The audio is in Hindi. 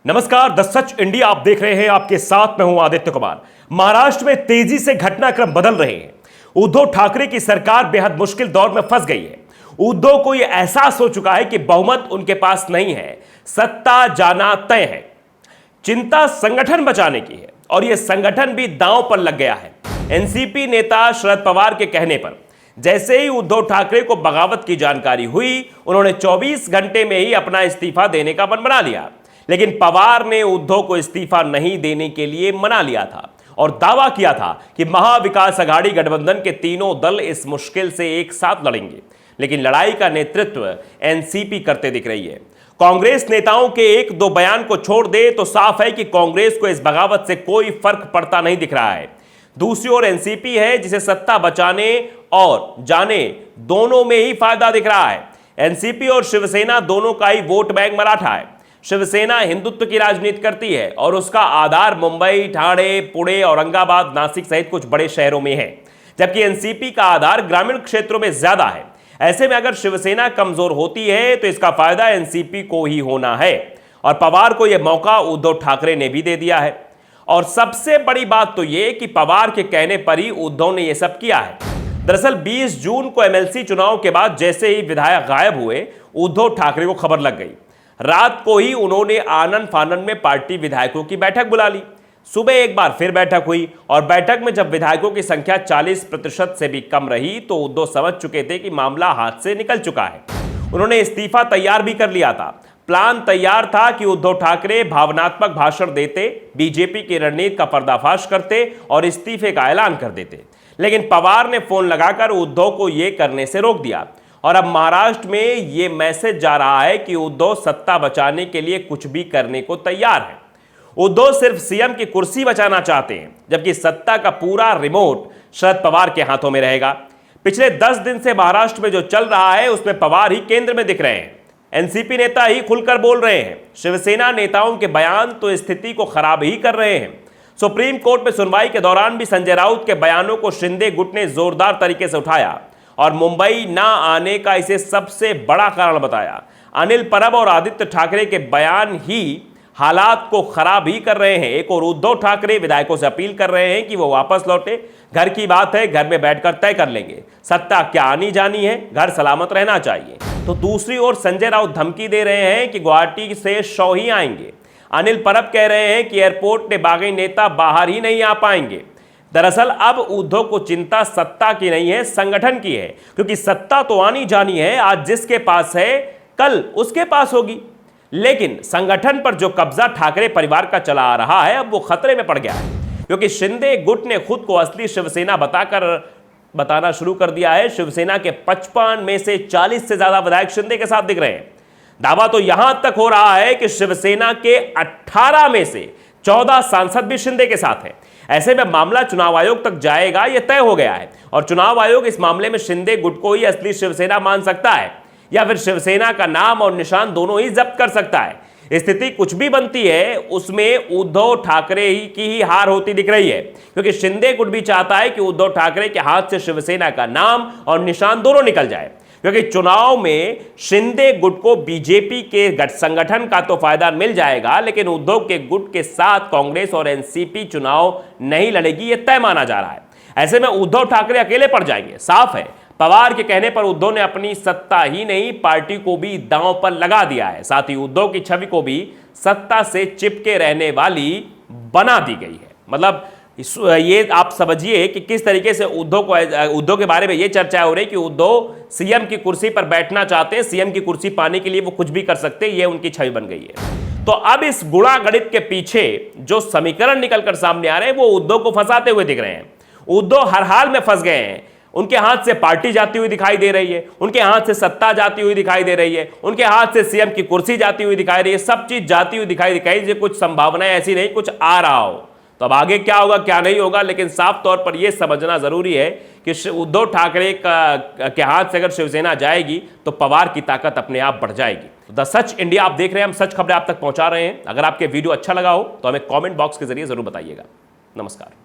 नमस्कार, द सच इंडिया आप देख रहे हैं। आपके साथ मैं हूं आदित्य कुमार। महाराष्ट्र में तेजी से घटनाक्रम बदल रहे हैं। उद्धव ठाकरे की सरकार बेहद मुश्किल दौर में फंस गई है। उद्धव को यह एहसास हो चुका है कि बहुमत उनके पास नहीं है, सत्ता जाना तय है। चिंता संगठन बचाने की है और यह संगठन भी दांव पर लग गया है। एनसीपी नेता शरद पवार के कहने पर जैसे ही उद्धव ठाकरे को बगावत की जानकारी हुई, उन्होंने 24 घंटे में ही अपना इस्तीफा देने का मन बना लिया। लेकिन पवार ने उद्धव को इस्तीफा नहीं देने के लिए मना लिया था और दावा किया था कि महाविकास अघाड़ी गठबंधन के तीनों दल इस मुश्किल से एक साथ लड़ेंगे। लेकिन लड़ाई का नेतृत्व एनसीपी करते दिख रही है। कांग्रेस नेताओं के एक दो बयान को छोड़ दे तो साफ है कि कांग्रेस को इस बगावत से कोई फर्क पड़ता नहीं दिख रहा है। दूसरी ओर एनसीपी है जिसे सत्ता बचाने और जाने दोनों में ही फायदा दिख रहा है। एनसीपी और शिवसेना दोनों का ही वोट बैंक मराठा है। शिवसेना हिंदुत्व की राजनीति करती है और उसका आधार मुंबई, ठाणे, पुणे, औरंगाबाद, नासिक सहित कुछ बड़े शहरों में है, जबकि एनसीपी का आधार ग्रामीण क्षेत्रों में ज्यादा है। ऐसे में अगर शिवसेना कमजोर होती है तो इसका फायदा एनसीपी को ही होना है और पवार को यह मौका उद्धव ठाकरे ने भी दे दिया है। और सबसे बड़ी बात तो यह कि पवार के कहने पर ही उद्धव ने यह सब किया है। दरअसल 20 जून को एमएलसी चुनाव के बाद जैसे ही विधायक गायब हुए, उद्धव ठाकरे को खबर लग गई। रात को ही उन्होंने आनन फानन में पार्टी विधायकों की बैठक बुला ली। सुबह एक बार फिर बैठक हुई और बैठक में जब विधायकों की संख्या 40% से भी कम रही तो उद्धव समझ चुके थे कि मामला हाथ से निकल चुका है। उन्होंने इस्तीफा तैयार भी कर लिया था। प्लान तैयार था कि उद्धव ठाकरे भावनात्मक भाषण देते, बीजेपी की रणनीति का पर्दाफाश करते और इस्तीफे का ऐलान कर देते। लेकिन पवार ने फोन लगाकर उद्धव को यह करने से रोक दिया और अब महाराष्ट्र में यह मैसेज जा रहा है कि उद्धव सत्ता बचाने के लिए कुछ भी करने को तैयार है। उद्धव सिर्फ सीएम की कुर्सी बचाना चाहते हैं, जबकि सत्ता का पूरा रिमोट शरद पवार के हाथों में रहेगा। पिछले 10 दिन से महाराष्ट्र में जो चल रहा है उसमें पवार ही केंद्र में दिख रहे हैं। एनसीपी नेता ही खुलकर बोल रहे हैं। शिवसेना नेताओं के बयान तो स्थिति को खराब ही कर रहे हैं। सुप्रीम कोर्ट में सुनवाई के दौरान भी संजय राउत के बयानों को शिंदे गुट ने जोरदार तरीके से उठाया और मुंबई ना आने का इसे सबसे बड़ा कारण बताया। अनिल परब और आदित्य ठाकरे के बयान ही हालात को खराब ही कर रहे हैं। एक और उद्धव ठाकरे विधायकों से अपील कर रहे हैं कि वो वापस लौटे। घर की बात है, घर में बैठकर तय कर लेंगे। सत्ता क्या आनी जानी है, घर सलामत रहना चाहिए। तो दूसरी ओर संजय राउत धमकी दे रहे हैं कि गुवाहाटी से 100 ही आएंगे। अनिल परब कह रहे हैं कि एयरपोर्ट पे बागी नेता बाहर ही नहीं आ पाएंगे। दरअसल अब उद्धव को चिंता सत्ता की नहीं है, संगठन की है, क्योंकि सत्ता तो आनी जानी है। आज जिसके पास है कल उसके पास होगी। लेकिन संगठन पर जो कब्जा ठाकरे परिवार का चला आ रहा है अब वो खतरे में पड़ गया है, क्योंकि शिंदे गुट ने खुद को असली शिवसेना बताना शुरू कर दिया है। शिवसेना के 55 में से 40 से ज्यादा विधायक शिंदे के साथ दिख रहे हैं। दावा तो यहां तक हो रहा है कि शिवसेना के 18 में से 14 सांसद भी शिंदे के साथ हैं। ऐसे में मामला चुनाव आयोग तक जाएगा, यह तय हो गया है और चुनाव आयोग इस मामले में शिंदे गुट को ही असली शिवसेना मान सकता है या फिर शिवसेना का नाम और निशान दोनों ही जब्त कर सकता है। स्थिति कुछ भी बनती है उसमें उद्धव ठाकरे की ही हार होती दिख रही है, क्योंकि शिंदे गुट भी चाहता है कि उद्धव ठाकरे के हाथ से शिवसेना का नाम और निशान दोनों निकल जाए, क्योंकि चुनाव में शिंदे गुट को बीजेपी के संगठन का तो फायदा मिल जाएगा, लेकिन उद्धव के गुट के साथ कांग्रेस और एनसीपी चुनाव नहीं लड़ेगी, यह तय माना जा रहा है। ऐसे में उद्धव ठाकरे अकेले पड़ जाएंगे। साफ है, पवार के कहने पर उद्धव ने अपनी सत्ता ही नहीं पार्टी को भी दांव पर लगा दिया है। साथ ही उद्धव की छवि को भी सत्ता से चिपके रहने वाली बना दी गई है। मतलब ये आप समझिए कि किस तरीके से उद्धव के बारे में ये चर्चा हो रही है कि उद्धव सीएम की कुर्सी पर बैठना चाहते हैं, सीएम की कुर्सी पाने के लिए वो कुछ भी कर सकते हैं, ये उनकी छवि बन गई है। तो अब इस गुणा गणित के पीछे जो समीकरण निकलकर सामने आ रहे हैं वो उद्धव को फंसाते हुए दिख रहे हैं। उद्धव हर हाल में फंस गए हैं। उनके हाथ से पार्टी जाती हुई दिखाई दे रही है, उनके हाथ से सत्ता जाती हुई दिखाई दे रही है, उनके हाथ से सीएम की कुर्सी जाती हुई दिखाई रही है, सब चीज जाती हुई दिखाई कुछ संभावनाएं ऐसी नहीं कुछ आ रहा हो। तो अब आगे क्या होगा क्या नहीं होगा, लेकिन साफ तौर पर यह समझना जरूरी है कि उद्धव ठाकरे के हाथ से अगर शिवसेना जाएगी तो पवार की ताकत अपने आप बढ़ जाएगी। द सच इंडिया आप देख रहे हैं, हम सच खबरें आप तक पहुंचा रहे हैं। अगर आपके वीडियो अच्छा लगा हो तो हमें कमेंट बॉक्स के जरिए जरूर बताइएगा। नमस्कार।